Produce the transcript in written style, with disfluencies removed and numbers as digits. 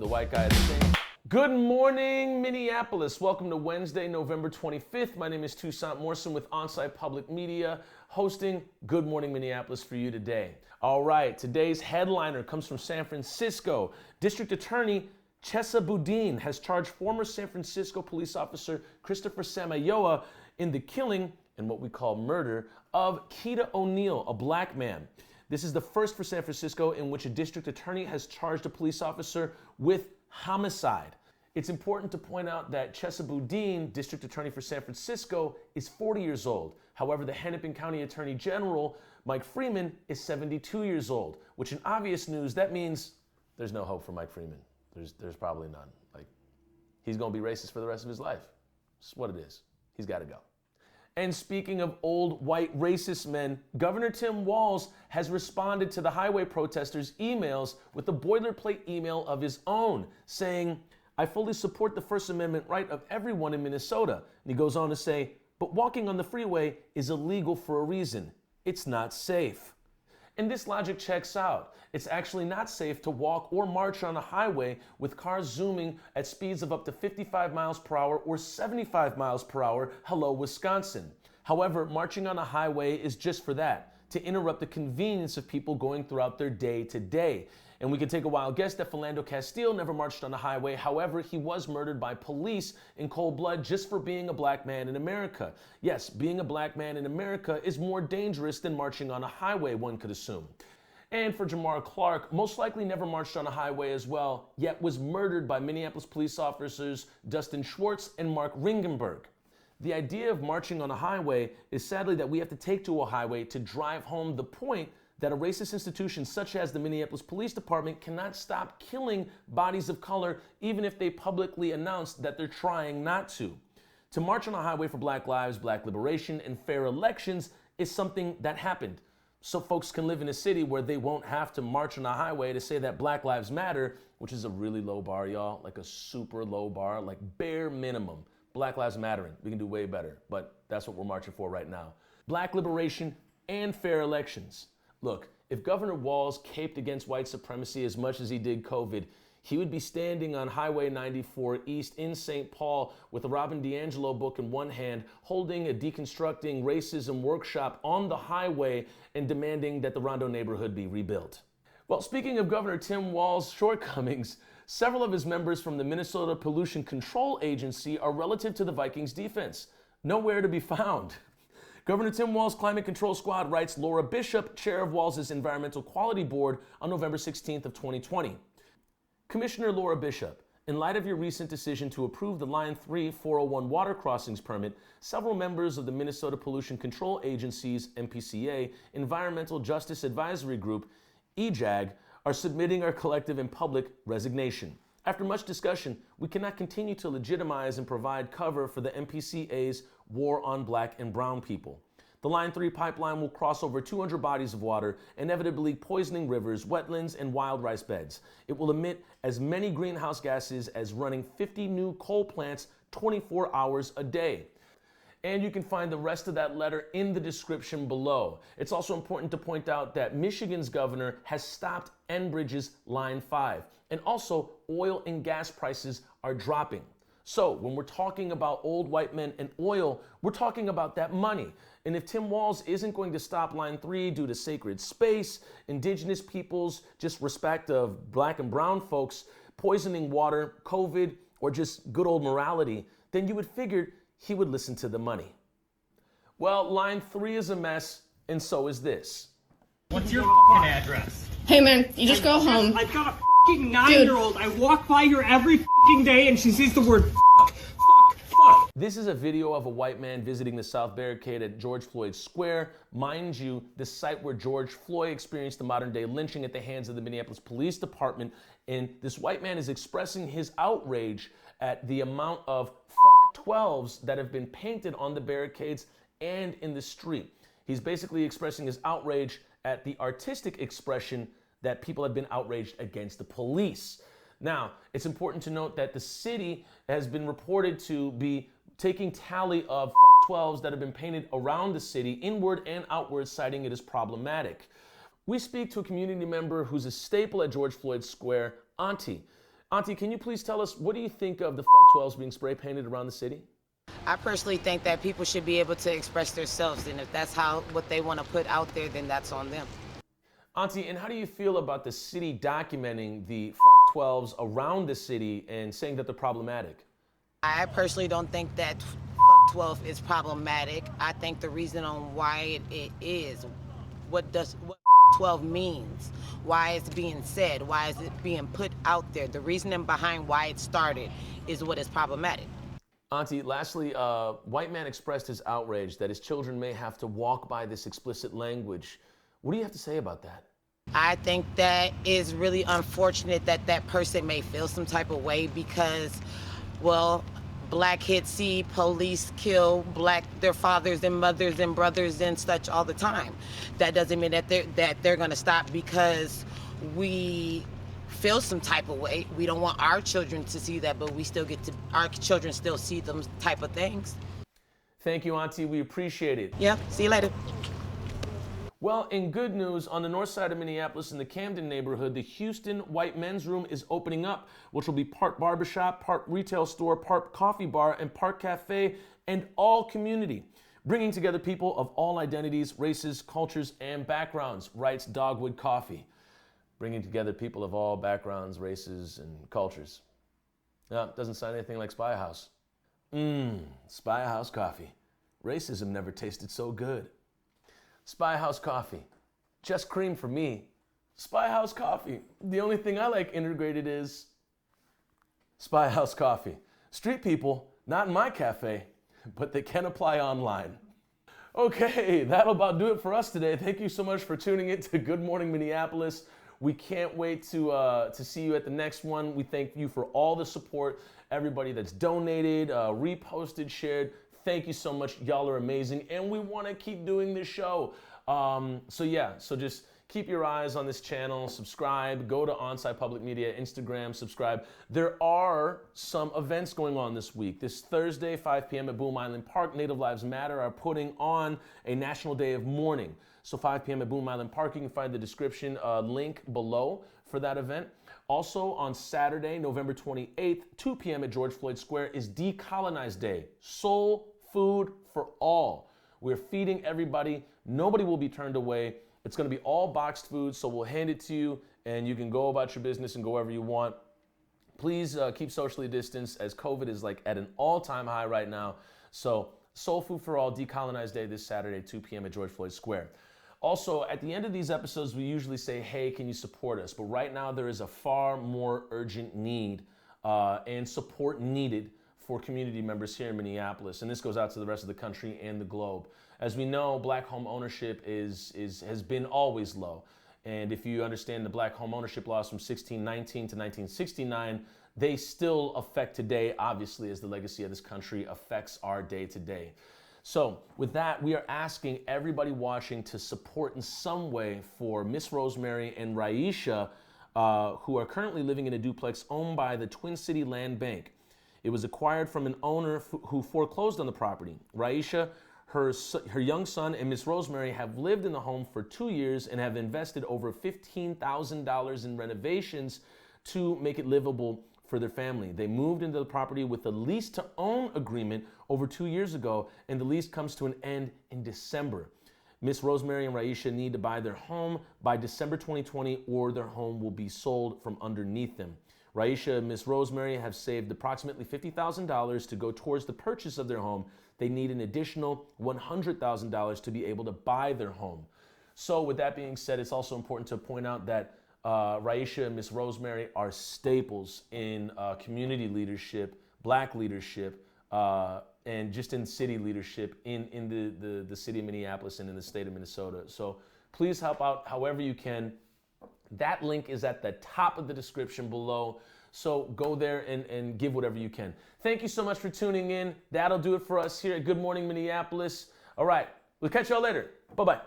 The white guy at the thing. Good morning, Minneapolis. Welcome to Wednesday, November 25th. My name is Toussaint Morrison with Onsite Public Media, hosting Good Morning Minneapolis for you today. All right, today's headliner comes from San Francisco. District Attorney Chesa Boudin has charged former San Francisco police officer Christopher Samayoa in the killing and what we call murder of Keita O'Neill, a black man. This is the first for San Francisco in which a district attorney has charged a police officer with homicide. It's important to point out that Chesa Boudin, district attorney for San Francisco, is 40 years old. However, the Hennepin County Attorney General, Mike Freeman, is 72 years old, which in obvious news, that means there's no hope for Mike Freeman. There's probably none. Like, he's gonna be racist for the rest of his life. It's what it is. He's gotta go. And speaking of old white racist men, Governor Tim Walz has responded to the highway protesters' emails with a boilerplate email of his own, saying, "I fully support the First Amendment right of everyone in Minnesota." And he goes on to say, "But walking on the freeway is illegal for a reason. It's not safe." And this logic checks out. It's actually not safe to walk or march on a highway with cars zooming at speeds of up to 55 miles per hour or 75 miles per hour. Hello, Wisconsin. However, marching on a highway is just for that, to interrupt the convenience of people going throughout their day to day. And we can take a wild guess that Philando Castile never marched on a highway. However, he was murdered by police in cold blood just for being a black man in America. Yes, being a black man in America is more dangerous than marching on a highway, one could assume. And for Jamar Clark, most likely never marched on a highway as well, yet was murdered by Minneapolis police officers Dustin Schwartz and Mark Ringenberg. The idea of marching on a highway is sadly that we have to take to a highway to drive home the point that a racist institution such as the Minneapolis Police Department cannot stop killing bodies of color even if they publicly announce that they're trying not to. To march on a highway for Black lives, Black liberation, and fair elections is something that happened. So folks can live in a city where they won't have to march on a highway to say that Black lives matter, which is a really low bar, y'all, like a super low bar, like bare minimum. Black lives mattering. We can do way better, but that's what we're marching for right now. Black liberation and fair elections. Look, if Governor Walz caped against white supremacy as much as he did COVID, he would be standing on Highway 94 East in St. Paul with a Robin DiAngelo book in one hand, holding a deconstructing racism workshop on the highway and demanding that the Rondo neighborhood be rebuilt. Well, speaking of Governor Tim Walz's shortcomings, several of his members from the Minnesota Pollution Control Agency are relative to the Vikings defense. Nowhere to be found. Governor Tim Walz's Climate Control Squad, writes Laura Bishop, chair of Walz's Environmental Quality Board, on November 16th of 2020. Commissioner Laura Bishop, in light of your recent decision to approve the Line 3 401 water crossings permit, several members of the Minnesota Pollution Control Agency's MPCA Environmental Justice Advisory Group, EJAG, are submitting our collective and public resignation. After much discussion, we cannot continue to legitimize and provide cover for the MPCA's war on Black and brown people. The Line 3 pipeline will cross over 200 bodies of water, inevitably poisoning rivers, wetlands, and wild rice beds. It will emit as many greenhouse gases as running 50 new coal plants 24 hours a day. And you can find the rest of that letter in the description below. It's also important to point out that Michigan's governor has stopped Enbridge's Line 5. And also, oil and gas prices are dropping. So when we're talking about old white men and oil, we're talking about that money. And if Tim Walz isn't going to stop Line 3 due to sacred space, indigenous peoples, just respect of Black and brown folks, poisoning water, COVID, or just good old morality, then you would figure he would listen to the money. Well, Line 3 is a mess, and so is this. What's your fucking address? Hey man, you just go home. I've got a fucking 9-year-old. I walk by here every fucking day and she sees the word fuck. This is a video of a white man visiting the South Barricade at George Floyd Square. Mind you, the site where George Floyd experienced the modern day lynching at the hands of the Minneapolis Police Department. And this white man is expressing his outrage at the amount of fuck 12s that have been painted on the barricades and in the street. He's basically expressing his outrage at the artistic expression that people have been outraged against the police. Now, it's important to note that the city has been reported to be taking tally of fuck 12s that have been painted around the city, inward and outward, citing it as problematic. We speak to a community member who's a staple at George Floyd Square, Auntie. Auntie, can you please tell us, what do you think of the fuck 12s being spray painted around the city? I personally think that people should be able to express themselves, and if that's what they want to put out there, then that's on them. Auntie, and how do you feel about the city documenting the fuck 12s around the city and saying that they're problematic? I personally don't think that 12 is problematic. I think the reason on why it is, what 12 means, why it's being said, why is it being put out there, the reasoning behind why it started is what is problematic. Auntie, lastly, a white man expressed his outrage that his children may have to walk by this explicit language. What do you have to say about that? I think that is really unfortunate that that person may feel some type of way because, well, black kids see police kill their fathers and mothers and brothers and such all the time. That doesn't mean that they're going to stop because we feel some type of way. We don't want our children to see that, but our children still see them type of things. Thank you, Auntie. We appreciate it. Yeah, see you later. Well, in good news, on the north side of Minneapolis in the Camden neighborhood, the Houston White Men's Room is opening up, which will be part barbershop, part retail store, part coffee bar, and part cafe, and all community, bringing together people of all identities, races, cultures, and backgrounds, writes Dogwood Coffee. Bringing together people of all backgrounds, races, and cultures. No, doesn't sound anything like Spy House. Spy House coffee. Racism never tasted so good. Spy House coffee. Just cream for me. Spy House coffee. The only thing I like integrated is Spy House coffee. Street people, not in my cafe, but they can apply online. Okay, that'll about do it for us today. Thank you so much for tuning in to Good Morning Minneapolis. We can't wait to see you at the next one. We thank you for all the support, everybody that's donated, reposted, shared. Thank you so much. Y'all are amazing, and we want to keep doing this show. So just keep your eyes on this channel, subscribe, go to Onsite Public Media, Instagram, subscribe. There are some events going on this week. This Thursday, 5 p.m. at Boom Island Park, Native Lives Matter are putting on a National Day of Mourning. So 5 p.m. at Boom Island Park, you can find the description link below for that event. Also on Saturday, November 28th, 2 p.m. at George Floyd Square is Decolonize Day. Soul food for all. We're feeding everybody. Nobody will be turned away. It's going to be all boxed food, so we'll hand it to you, and you can go about your business and go wherever you want. Please keep socially distanced, as COVID is like at an all-time high right now. So Soul Food for All, Decolonize Day this Saturday, 2 p.m. at George Floyd Square. Also, at the end of these episodes, we usually say, hey, can you support us? But right now, there is a far more urgent need and support needed for community members here in Minneapolis. And this goes out to the rest of the country and the globe. As we know, black home ownership has been always low. And if you understand the black home ownership laws from 1619 to 1969, they still affect today, obviously, as the legacy of this country affects our day to day. So with that, we are asking everybody watching to support in some way for Miss Rosemary and Raisha, who are currently living in a duplex owned by the Twin City Land Bank. It was acquired from an owner who foreclosed on the property. Raisha, her young son, and Miss Rosemary have lived in the home for 2 years and have invested over $15,000 in renovations to make it livable for their family. They moved into the property with a lease to own agreement over 2 years ago, and the lease comes to an end in December. Miss Rosemary and Raisha need to buy their home by December 2020, or their home will be sold from underneath them. Raisha and Miss Rosemary have saved approximately $50,000 to go towards the purchase of their home. They need an additional $100,000 to be able to buy their home. So with that being said, it's also important to point out that Raisha and Miss Rosemary are staples in community leadership, black leadership, and just in city leadership in the city of Minneapolis and in the state of Minnesota. So please help out however you can. That link is at the top of the description below. So go there and give whatever you can. Thank you so much for tuning in. That'll do it for us here at Good Morning Minneapolis. All right, we'll catch y'all later. Bye-bye.